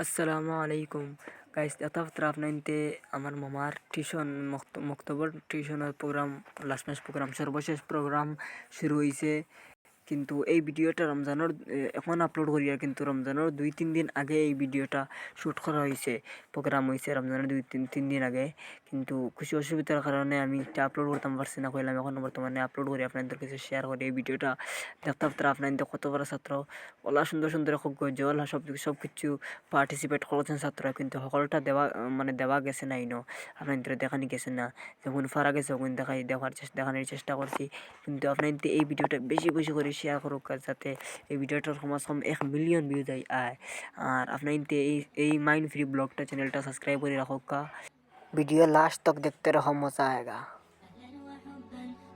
আসসালামু আলাইকুম গাইস, এতক্ষণ আপনাইতে আমার মামার টিউশন মক্তবর টিউশনের প্রোগ্রাম, লাস্ট ম্যাচ প্রোগ্রাম, সর্বশেষ প্রোগ্রাম শুরু হয়েছে। কিন্তু এই ভিডিওটা রমজানের এখন আপলোড করি, আর কিন্তু রমজানের 2-3 দিন আগে এই ভিডিওটা শ্যুট করা হয়েছে, প্রোগ্রাম হয়েছে রমজানের 2-3 দিন আগে। কিন্তু কিছু অসুবিধার কারণে আমি এটা আপলোড করতাম পারছি না, কইলাম এখন বর্তমানে আপলোড করি, আপনাদের কাছে শেয়ার করি এই ভিডিওটা। দেখতে আপনাদের কত বড় ছাত্র, ওলা সুন্দর সুন্দর খুব গজল সব কিছু পার্টিসিপেট করেছেন ছাত্ররা, কিন্তু সকলটা দেওয়া গেছে না, ইনো আপনাদের দেখানি গেছে না। যখন ফারা গেছে তখন দেখানোর চেষ্টা করছি। কিন্তু আপনাদের এই ভিডিওটা বেশি বেশি করে শেয়ার করুক, যাতে এই ভিডিওটার কম 1 মিলিয়ন ভিউ যায়। আর আপনাদের এই মাইন্ড ফ্রি ব্লগটা চ্যানেলটা সাবস্ক্রাইব করে রাখুক। ভিডিও লাস্ট তক দেখতে রকম মজা আएगा।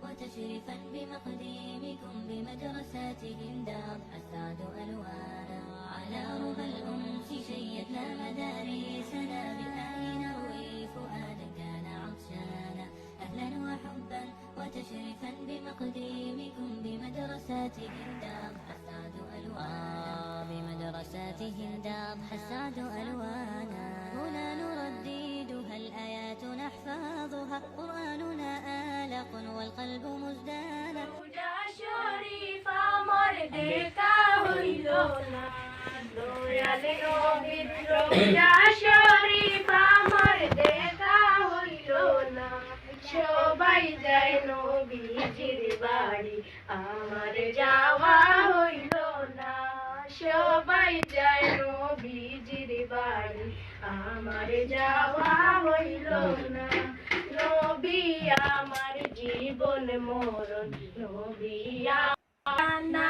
وتشريفا بمقديمكم بمدرساتهم دار حساد ألوانا على ربى الأنس شيدنا مدارسنا بالآن نروي فؤادا كان عطشانا أهلا وحبا وتشريفا بمقديمكم بمدرساتهم دار حساد ألوانا بمدرساتهم دار حساد ألوانا هنا نرددها الآيات نحفظها قرآننا آلق والقلب مزدانا শরীফা আমার দেখা হইল না দয়ালে নবীর রোজা শরীফ আমার দেখা হইল না সবাই যায় নবীজির বাড়ি আমার যাওয়া হইল না সবাই যায় নবীজির বাড়ি আমার যাওয়া হইল না নবী আমার জীবন মরণ নবী না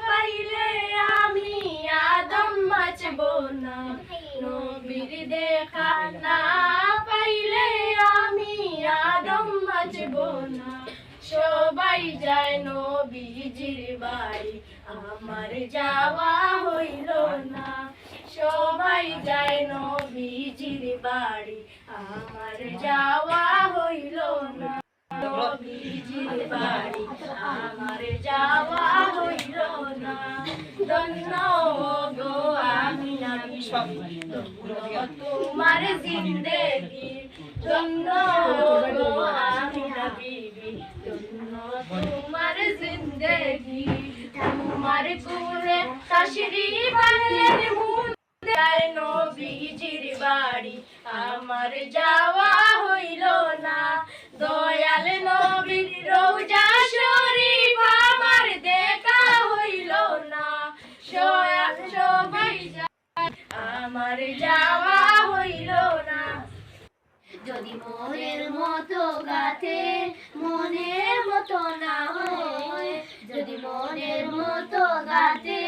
পাইলে আমি আদম বাঁচব না নবীর দেখা না পাইলে আমি আদম বাঁচব না সবাই যায় নবীজির বাড়ি আমার যাওয়া হইল না সবাই যায় নবীজির বাড়ি আমার যাওয়া হইল না নবীজির বাড়ি আমার যাওয়া হইল না ধন্য গো আমি নবী তোমার জিন্দেগি ধন্য গো আমি নবী ধন্য তোমার জিন্দেগি তোমার কুলে তশরিফ আনলেন যায় নবীজির বাড়ি আমার যাওয়া হইল না দয়াল নবীর রোজা শরীফ আমার দেখা হইল না সবাই আমার যাওয়া হইল না যদি মনের মতো গাথে মনের মতো না হয় যদি মনের মতো গাথে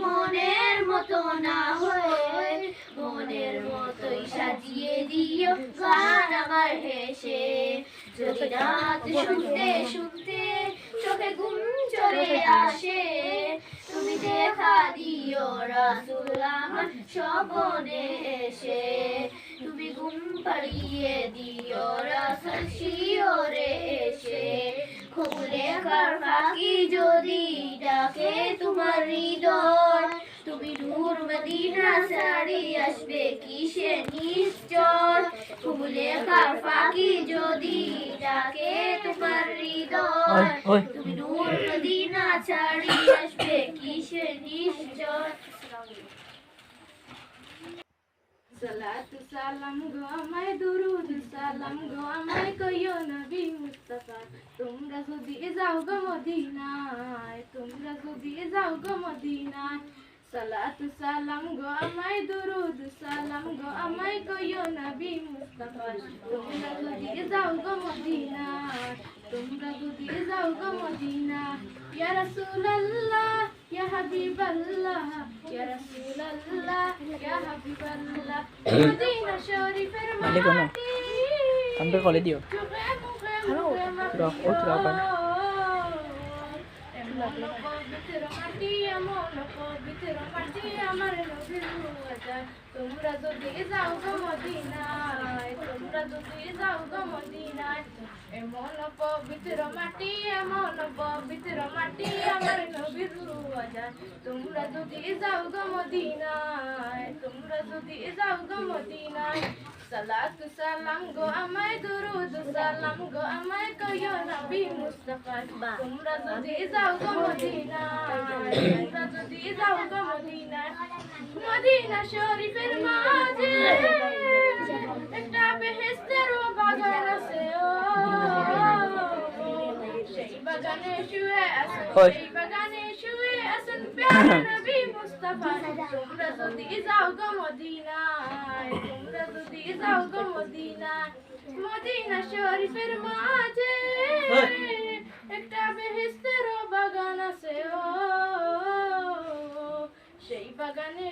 মনের মতো না হয় মনের মতোই সাজিয়ে দিও গান আমার হেসে যদি রাত শুনতে শুনতে চোখে ঘুম চলে আসে তুমি দেখা দিও রাসূল আমার স্বপনে এসে তুমি ঘুম পাড়িয়ে দিও রাসূল শিওরে এসে খুলে কার ফাঁকি যদি ডাকে তোমার হৃদয় তুমি নূর মদিনা ছাড়ি আসবে কিসে নিশ্চয় খুলে কার ফাঁকি যদি ডাকে তোমার হৃদয় তুমি নূর মদিনা ছাড়ি আসবে কিসে নিশ্চয় সালাতু সালাম গো আমায় দুরুদ সালাম গো আমায় কইও নবী মুস্তাফা তোমরা যদি যাও গো মদিনায় তোমরা যদি যাও গো মদিনায় সালাতু সালাম গো আমায় দুরুদ সালাম গো আমায় কইও নবী মুস্তাফা তোমরা যদি যাও গো মদিনায় তোমরা যদি যাও গো মদিনা ইয়া রাসূলুল্লাহ ইয়া হাবিবাল্লাহ ইয়া রাসূলুল্লাহ ইয়া হাবিবাল্লাহ মদিনা শরীফের মাটি কামটা কলে দিও চোখে মুখে রাখো রাখো পবিত্র মাটি এমন পবিত্র মাটি আমার নবীর রওজা তোমরা যদি যাও গো মদিনায় তোমরা যদি যাও গো মদিনায় এমন পবিত্র মাটি আমার নবীর রওজা তোমরা যদি যাও গো মদিনায় তোমরা যদি যাও গো মদিনায় সালাতু সালাম গো আমায় দুরুদ সালাম গো আমায় কইও নবী মুস্তাফা তোমরা যদি যাও গো মদিনায় তোমরা যদি যাও গো মদিনায় মদিনা শরীফের মাঝে একটা বেহেশতের বাগান আছে ও সেই বাগানে শুয়ে আছেন সেই বাগানে শুয়ে আছেন প্যারা নবী মুস্তাফা তোমরা যদি যাও গো মদিনায় তোমরা যদি যাও গো মদিনায় মদিনা শরীফের মাঝে একটা বেহেশতের বাগান আছে ও সেই বাগানে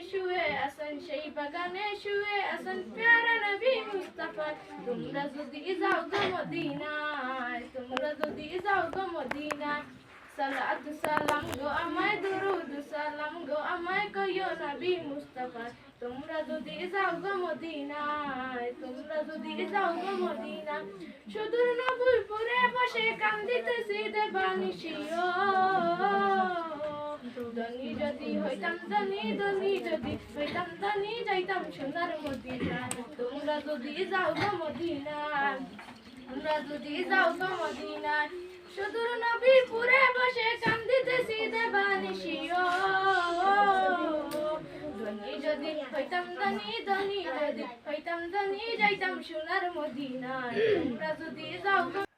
শুয়ে আছেন প্যারা নবী মুস্তাফা তোমরা যদি যাও গো মদিনায় তোমরা যদি যাও গো মদিনায় সালাতু সালাম গো আমায় দুরুদ সালাম গো আমায় কইও নবী মুস্তাফা তোমরা যদি যাও গো মদিনায় তোমরা যদি যাও গো মদিনা সুদূর নবীপুরে বসে কান্দিতেছি দেবানিশিও ধনী যদি হইতাম ধনী যদি হইতাম ধনী যাইতাম সোনার মদিনা তোমরা যদি যাও গো মদিনা তোমরা যদি যাও গো মদিনা সুদূর নবীপুরে বসে কান্দিতেছি দেবানিশিও ধনী যদি হইতাম ধনী যদি হইতাম ধনী যাইতাম সোনার মদিনা তোমরা যদি যাও গো